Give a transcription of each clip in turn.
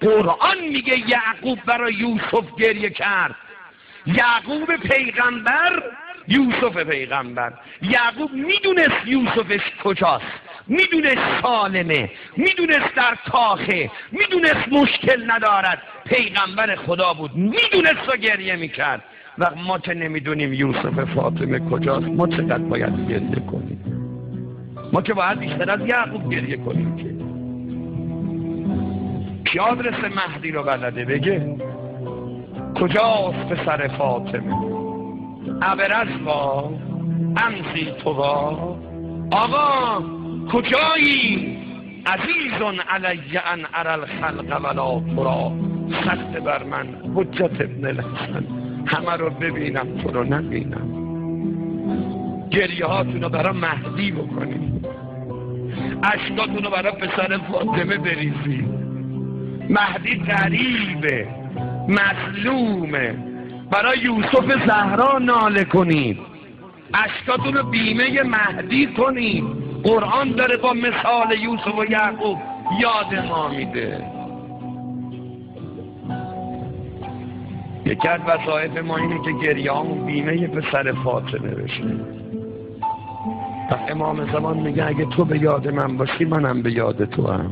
قرآن میگه یعقوب برای یوسف گریه کرد. یعقوب پیغمبر، یوسف پیغمبر. یعقوب میدونست یوسفش کجاست، میدونست سالمه، میدونست در کاخه، میدونست مشکل ندارد، پیغمبر خدا بود، میدونست و گریه میکرد. و ما که نمیدونیم یوسف فاطمه کجاست، ما چقدر باید گریه کنیم؟ ما که باید بیشتر از یعقوب گریه کنیم. که آدرس مهدی رو بلده بگه کجاست پسر فاطمه؟ ابرز با امزی تو با آقا کجایی؟ عزیزون علی ان ارى الخلق ولا ترا، سخت بر من حجت ابن الحسن، همه رو ببینم تو رو نبینم. گریه هاتون رو برای مهدی بکنید، اشکاتون رو برای پسر فاطمه بریزید. مهدی غریبه، مظلومه، برای یوسف زهرا ناله کنید، اشکاتون رو بیمه مهدی کنید. قرآن داره با مثال یوسف و یعقوب یاد ما میده. یکی از وظایف ما اینه که گریه‌هامون بیمه پسر فاطمه بشه. و امام زمان میگه اگه تو به یاد من باشی منم به یاد تو هم.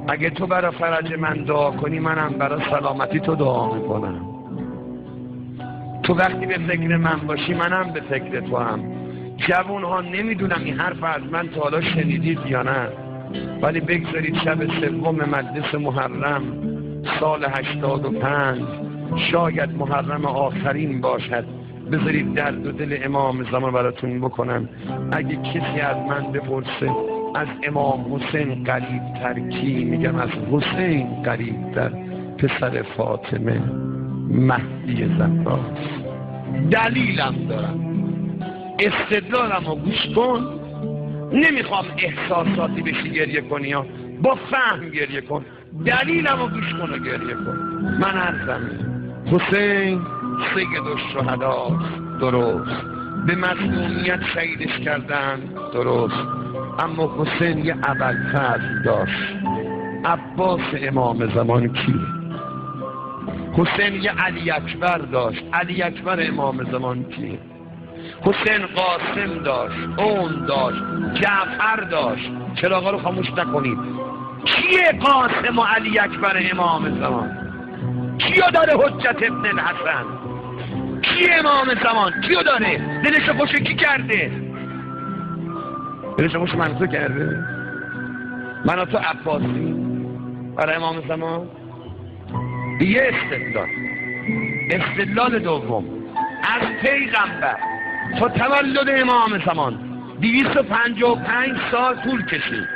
اگه تو برای فرج من دعا کنی منم برای سلامتی تو دعا میکنم. تو وقتی به فکر من باشی منم به فکر تو هم. جوون ها نمیدونم این حرف از من تا حالا شنیدید یا نه، ولی بگذارید شب سوم مجلس محرم سال 85 شاید محرم آخرین باشد، بذارید درد و دل امام زمان براتون بکنم. اگه کسی از من بپرسه از امام حسین قریب تر کی، میگم از حسین قریب تر پسر فاطمه مهدی زهراست. دلیلم دارم، استدلالم رو گوش کن. نمیخوام احساساتی بشی گریه کنی یا با فهم گریه کن، دلیلم رو گوش کن و گریه کن. من عرضم حسین سید الشهداست، درست، به مظلومیت شهیدش کردن، درست، اما حسین یه ابوالفضل داشت. عباس امام زمان کیه؟ حسین یه علی اکبر داشت. علی اکبر امام زمان کیه؟ حسین قاسم داشت، اون داشت، جعفر داشت. چراغا رو خاموش نکنید. کیه قاسم و علی اکبر امام زمان؟ کیو داره حجت ابن الحسن؟ کیه امام زمان؟ کیو داره؟ دلش خوش کی کرده؟ دلش خوش من تو کرده؟ من و تو عباسی برای امام زمان؟ یه استدلال دوم، از پیغمبر تا تولد امام زمان 255 سال طول کشید.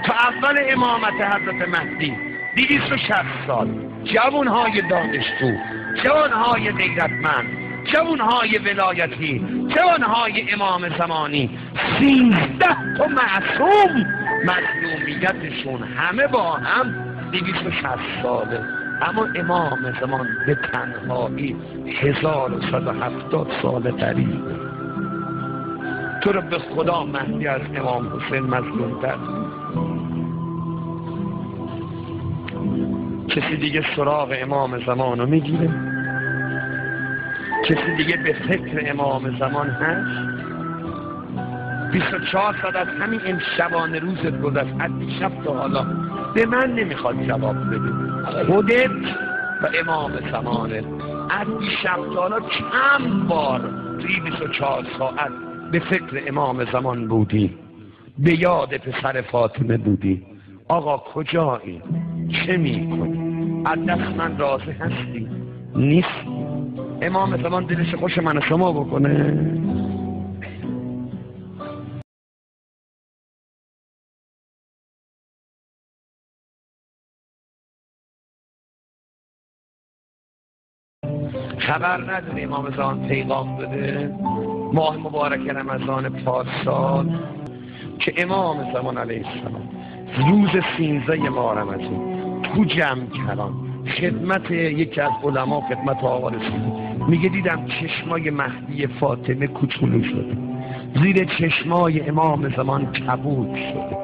تا اول امامت حضرت مهدی 260 سال. جوانهای دانشجو، جوانهای غیرتمند، جوانهای ولایتی، جوانهای امام زمانی، 13 تا معصوم مظلومیتشون همه با هم 260 ساله. اما امام زمان به تنهایی 1170 سال قریب. تو رو به خدا مهدی از امام حسین مظلوم تر. کسی دیگه سراغ امام زمان رو میگیره؟ کسی دیگه به فکر امام زمان هست؟ 24 ساعت از همین این شبانه روزت گذشت، از دیشب تا حالا به من نمیخواد جواب بده. خودت و امام زمانت از دیشب تا حالا چند بار توی 24 ساعت به فکر امام زمان بودی؟ به یاد پسر فاطمه بودی؟ آقا کجایی؟ چه میکنی؟ از دست من راضی هستی؟ نیست؟ امام زمان دلش خوش من شما بکنه؟ خبر نداره امام زمان پیغام بده ماه مبارک رمضان پارسال که امام زمان علیه السلام روز 13 ماه رمضان تو جمع کردن خدمت یکی از علما، خدمت آقا رسید، میگه دیدم چشمای مهدی فاطمه کوچولو شده، زیر چشمای امام زمان کبود شده.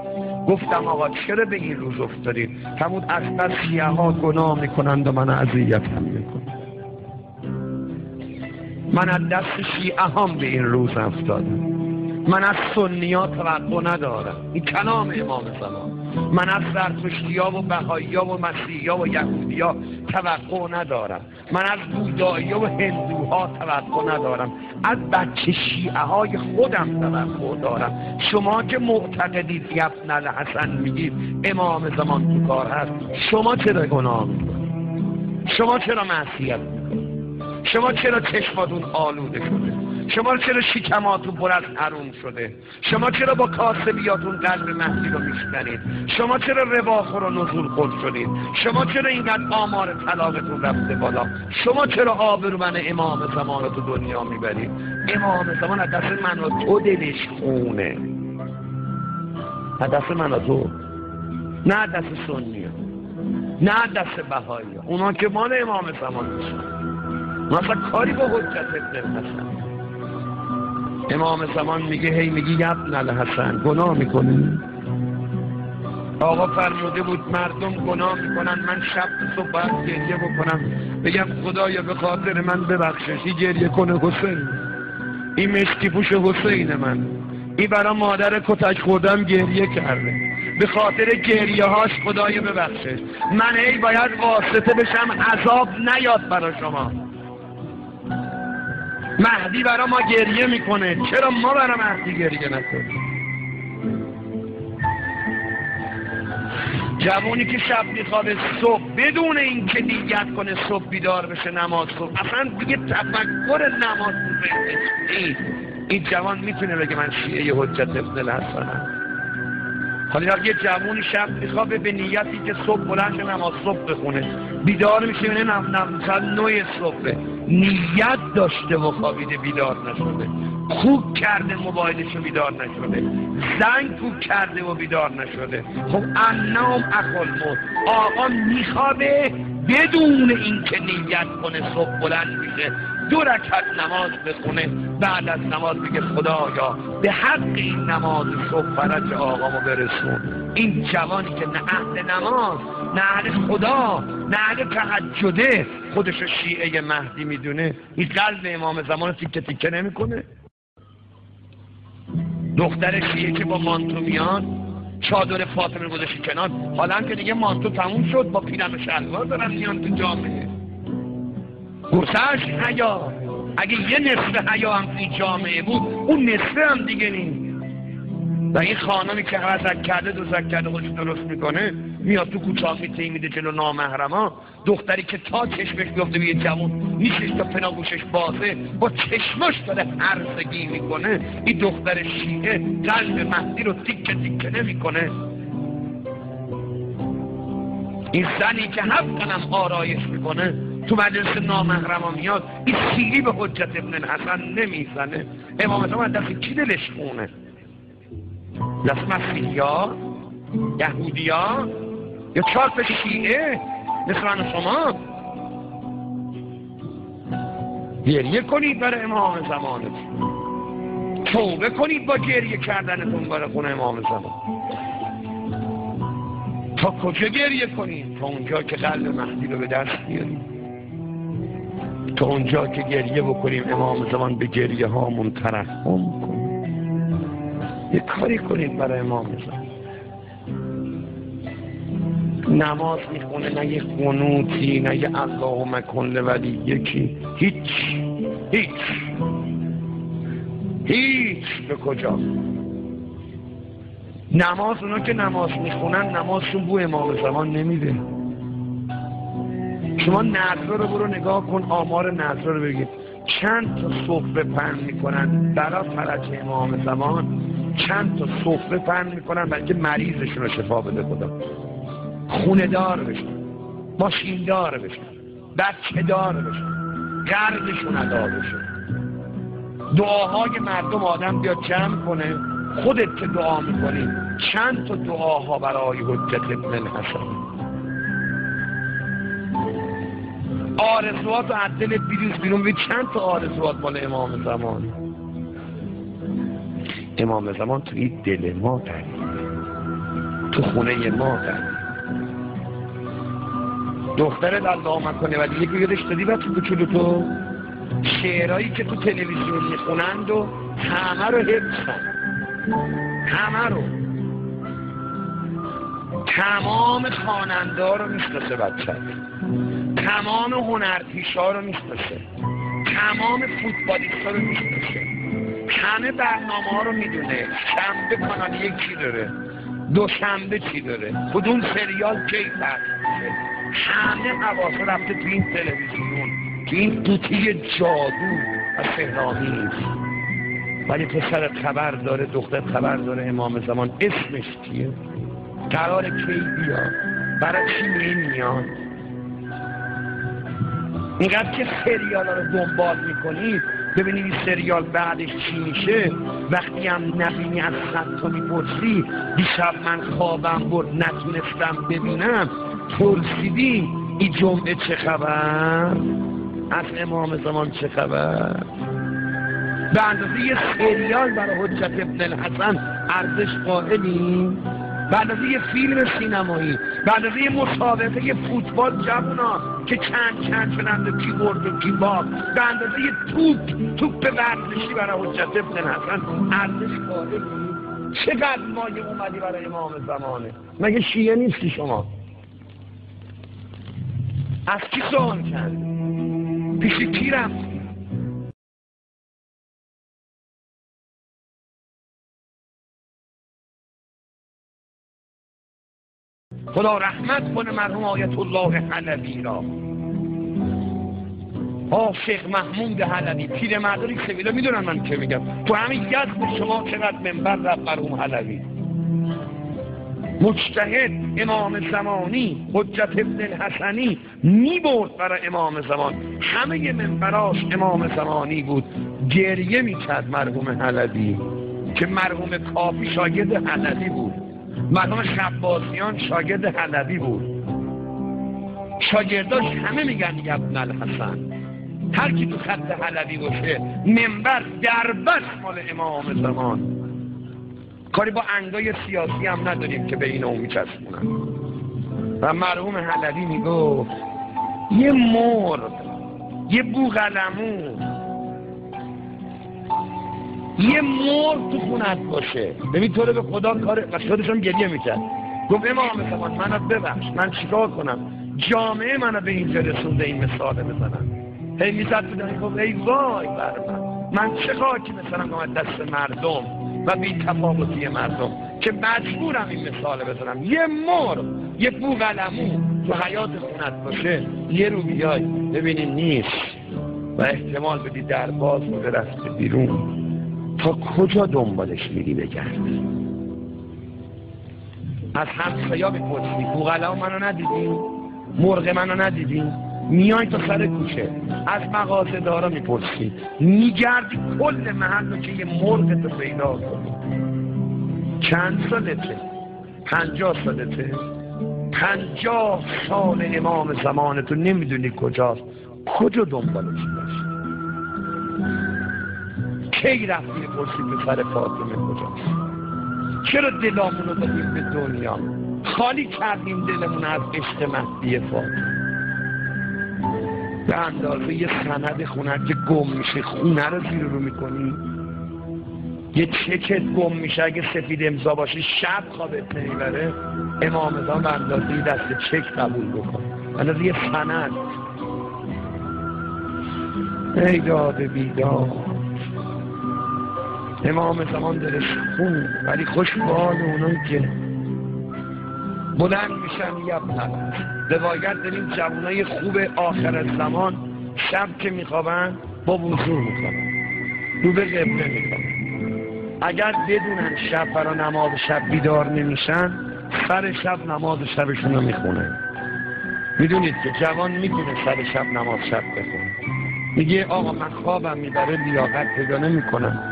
گفتم آقا چرا به این روز افتادیم؟ فرمود از بس شیعه ها گناه میکنند و من اذیت هم میکنم. من از دست شیعه هم به این روز افتادم. من از سنی ها توقع ندارم. این کلام امام زمان. من از زرتشتی ها و بهایی ها و مسیحی ها و یهودی ها توقع ندارم. من از بودایی ها و هندوها توقع ندارم. از بچه شیعه های خودم توقع دارم. شما که معتقدید ابن الحسن میگید امام زمان تو کار هست، شما چرا گناه میکنید؟ شما چرا معصیت میکنید؟ شما چرا چشماتون آلوده شده؟ شما چرا شکماتون پر از حروم شده؟ شما چرا با کاسبیاتون قلب مهدی رو میشکنید؟ شما چرا رباخور و نزول خود شدید؟ شما چرا اینقدر آمار طلاقتون رفته بالا؟ شما چرا آبرومند امام زمان رو تو دنیا میبرید؟ امام زمان از دست من و تو دلش خونه، از دست من و تو، نه از دست سنی ها، نه از دست بهایی ها. اونا که مال امام زمان میشن، مثلا کاری با حجت ابن الحسن. امام زمان میگه هی میگی ابن الحسن گناه میکنی؟ آقا فرموده بود مردم گناه میکنن، من شب صبح باید گریه بکنم بگم خدایا به خاطر من ببخشش. گریه کنه حسین، این مشکی پوش حسین من، این برای مادر کتک خوردم گریه کرده، به خاطر گریه هاش خدایا ببخشش. من هی باید واسطه بشم عذاب نیاد برای شما. مهدی برای ما گریه میکنه، چرا ما برای مهدی گریه نکنیم؟ جوانی که شب میخوابه صبح بدون این که نیت کنه صبح بیدار بشه نماز صبح، اصلا دیگه تفکر نماز این جوان میتونه بگه من شیعه حجت ابن الحسنم؟ حالا یه جوانی شب میخوابه به نیتی که صبح بلند شه نماز صبح بخونه، بیدار میشه بینه مثلا 9 صبح، نیت داشته و خوابیده بیدار نشده، کوک کرده موبایلشو بیدار نشده، زنگ کوک کرده و بیدار نشده. خب النوم اخل موت، آقا میخوابه بدون اینکه نیت کنه صبح بلند میشه 2 رکعت نماز بخونه، بعد از نماز بگه خدایا به حق این نماز صبح فرج آقامو برسون. این جوانی که نه اهل نماز، نه اهل خدا، نه اهل تهجده، خودشو شیعه مهدی میدونه، این قلب امام زمان تیکه تیکه نمیکنه؟ دختر شیعه که با مانتو میان، چادر فاطمه گذاشتی کنار، حالا که دیگه مانتو تموم شد، با پیرن و شلوار دارن میان تو جامعه. گرسش حیا، اگه یه نصف حیا هم این جامعه بود، اون نصف هم دیگه نیست. و این خانمی که غزک کرده دوزک کرده خودش درست میکنه، میاد تو کوچه میته میده جلو نامحرما. دختری که تا چشمش بیفته به یه جوان نیشش تا پناگوشش بازه، با چشمش داره هرزگی میکنه. این دختر شیعه قلب مهدی رو تیکه تیکه نمیکنه. این زنی که 7 قلم آرایش میکنه تو مجلس نامحرما میاد، این سیلی به حجت ابن الحسن نمیزنه. امام زمان دست کی دلش خونه؟ دست مسیحیا، یهودیا، یا چاپ شیعه مثل من شما؟ گریه کنید برای امام زمانتون، توبه کنید با گریه کردنتون برای خون امام زمان. تا کجا گریه کنید؟ تا اونجا که قلب مهدی رو به دست بیاریم، تا اونجا که گریه بکنیم امام زمان به گریه هامون ترحم کنیم. یه کاری کنید برای امام زمان. نماز میخونه، نه یه قنوتی، نه یه اللهم کن لولی، یکی هیچ به کجا؟ نماز، اونا که نماز میخونن نمازشون بو امام زمان نمیده. شما نظر رو برو نگاه کن، آمار نظر رو بگید، چند تا سفره پهن میکنن برای فرج امام زمان، چند تا سفره پهن میکنن برای که مریضشون رو شفا بده خدا، خونه دار بشن، ماشین دار بشن، بچه دار بشن، قرضشون ادا بشه. دعاهای مردم آدم بیاد جمع کنه، خودت که دعا میکنی چند تا دعاها برای حجت ابن الحسن، آرزوات و عدل بیرون بید، چند تا آرزوات مال امام زمان. امام زمان توی دل ما تعریف، تو خونه ما دارد. دخترت الله کنه و دیگه که یادش دادی بچه کوچولو تو شعرهایی که تو تلویزیون میخونند و همه رو حفظن، همه رو، تمام خواننده ها رو میشناسه بچه، تمام هنرپیشا رو میشناسه، تمام فوتبالیست ها رو میشناسه، همه برنامه ها رو میدونه، شنبه کانال 1 چی داره، دوشنبه چی داره، کدوم سریال کی پخش میشه، همه حواسه رفته تو این تلویزیون، تو این قوطی جادو و سحرآمیز. ولی پسرت خبر داره، دخترت خبر داره امام زمان اسمش کیه، قرار کی بیاد، برای چی نمیاد. اینقدر که سریال ها رو دنبال میکنید ببینید این سریال بعدش چی میشه. وقتی هم نبینی از خط تو میپرسی دیشب من خوابم برد نتونستم ببینم، پرسیدی این جمعه چه خبر، از امام زمان چه خبر. به اندازه یه سریال برای حجت ابن الحسن ارزش قائلیم، به اندازه یه فیلم سینمایی، به اندازه یه مسابقه فوتبال جوونا که چند شدند و کی برد و کی باخت، به اندازه یه توپ ورزشی برای حجت ابن الحسن ارزش قائلیم. چقدر مایه اومدی برای امام زمانه؟ مگه شیعه نیستی شما؟ از کی سوال کردی؟ پیش کی رفتی؟ خدا رحمت کنه مرحوم آیت الله حلبی را، شیخ محمود حلبی، پیر مرداری سویلا. میدونن من که میگم تو همین یزد شما چقدر منبر رفت مرحوم حلبی، مجتهد امام زمانی حجت ابن الحسنی میبرد برای امام زمان، همه منبراش امام زمانی بود. گریه میکرد مرحوم حلبی که مرحوم کافی شاگرد حلبی بود، مرحوم شباسیان شاگرد حلبی بود، شاگرداش همه میگن ابن الحسن. هر کی تو خط حلبی باشه منبر دربست مال امام زمان. کاری با انگای سیاسی هم نداریم که به این اون میچسبونن. و مرحوم حلبی میگفت یه مرغ، یه بوقلمون، یه مرغ تو خونت باشه ببین تو رو به خدا کار. و خودشون گریه میکرد، گفت امام زمان منو ببخش، من چیکار کنم، جامعه منو به اینجا رسونده این مثال بزنم. هی میزد بدانی گفت ای وای بر من چه خاکی مثلا گمت دست مردم و بی تفاوتی مردم که مجبورم این مثال بزنم. یه مرغ، یه بوقلمون تو حیات خونت باشه، یه رو بیای ببینی نیست و احتمال بدی در باز بوده رفته بیرون، تا کجا دنبالش میری بگرد؟ از همسایا بپرسی بوقلمون منو ندیدی؟ مرغ منو ندیدی؟ میای تا سر کوچه از مغازه دارا میپرسی، میگردی کل محل رو که یه مرغ تو پیدا کنی. چند سالته؟ 50 سالته؟ 50 سال امام زمان تو نمیدونی کجاست، کجا دنبالش باشه؟ کی رفتی پرسی پسر فاطمه کجاست؟ چرا دلامون رو دادیم به دنیا؟ خالی کردیم دلمون از عشق مهدی فاطمه. به اندازه یه سند خونه که گم میشه خونه رو زیر رو میکنی، یه چکت گم میشه اگه سفید امضا باشه شب خوابت نمیبره، امام زمان به اندازه دست چک قبول بکن، به اندازه یه سند. ای داد بیداد امام زمان دلش خون، ولی خوش بال اونایی که بلند میشن یبنن. روایت داریم جوانای خوب آخر زمان شب که میخوابن با وضو میکنن، رو به قبله میکنن. اگر بدونن شب برای نماز شب بیدار نمیشن، سر شب نماز شبشون رو میخونن. میدونید که جوان میتونه سر شب نماز شب بخونه، میگه آقا من خوابم میبره لیاقت پیدا نمیکنم،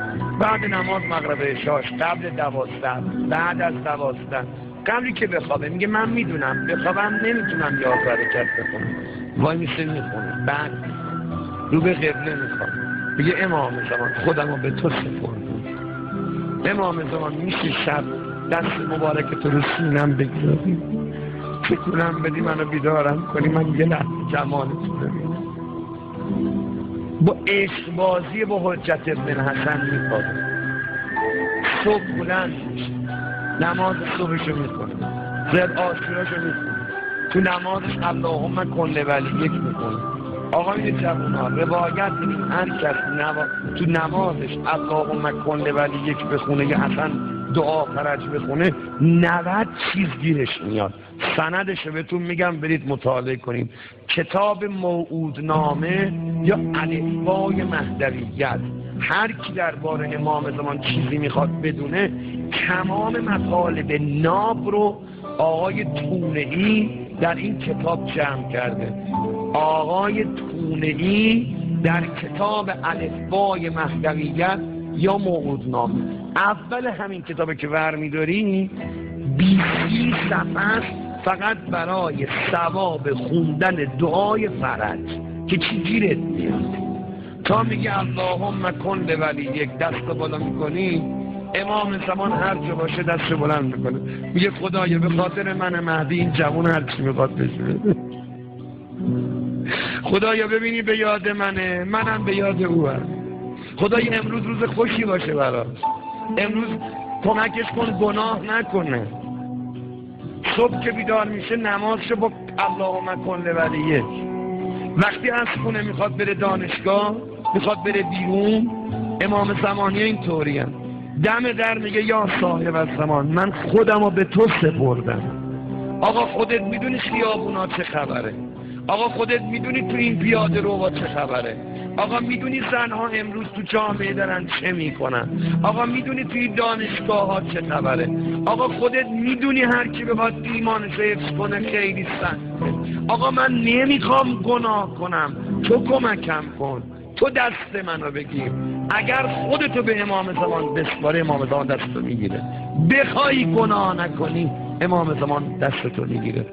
بعد نماز مغرب عشاش، قبل 12، بعد از 12، قبلی که بخوابه میگه من میدونم بخوابم نمیتونم 11 رکعت بخونم، وای میشه میخونه، بعد رو به قبله میخوام، میگه امام زمان خودمو به تو سپردم. امام زمان میشه شب دست مبارک تو رو سینم بگذاری، تکونم بدی، منو بیدارم کنی، من یه لحظه جمال تو ببینم. با عشق بازی با حجت ابن حسن میخوابه، صبح بلند میشه، نماز صبحشو میکنه، زد عاشوراشو میکنه، تو نمازش اللهم کن لولی یک میکنه. آقایون جوونا روایت این هر کس تو نمازش اللهم کن لولی یک بخونه یا اصلا دعا فرج بخونه 90 چیز گیرش میاد. سندش بهتون میگم برید مطالعه کنیم. کتاب موعودنامه یا الفبای مهدویت، هر کی درباره امام زمان چیزی میخواد بدونه تمام مطالب ناب رو آقای تونه‌ای در این کتاب جمع کرده. آقای تونه‌ای در کتاب الفبای مهدویت یا موعودنامه، اول همین کتابی که ورمیداری 20 صفحه فقط برای ثواب خوندن دعای فرج که چی گیرت میاد. تا میگه اللهم کن لولی یک، دست بالا میکنی، امام زمان هر جا باشه دست بلند میکنه، میگه خدایا به خاطر من مهدی این جوان هر چی میخواد بشه، خدایا ببینی به یاد منه، منم به یاد اوه، خدایا امروز روز خوشی باشه براش، امروز کمکش کن گناه نکنه. صبح که بیدار میشه نمازشو با اللهم کن لولی یک. وقتی از خونه میخواد بره دانشگاه، میخواد بره بیرون، امام زمانی اینطوری هم دم در میگه یا صاحب الزمان من خودمو به تو سپردم. آقا خودت میدونی خیابونا چه خبره، آقا خودت میدونی تو این پیاده روها چه خبره، آقا میدونی زنها امروز تو جامعه دارن چه میکنن، آقا میدونی توی دانشگاه ها چه خبره، آقا خودت میدونی هر کی بخواد ایمانش رو حفظ کنه خیلی سخته. آقا من نمیخوام گناه کنم، تو کمکم کن، تو دست منو بگیر. اگر خودتو به امام زمان بسپاره امام زمان دستتو میگیره، بخوای گناه نکنی امام زمان دستتو میگیره.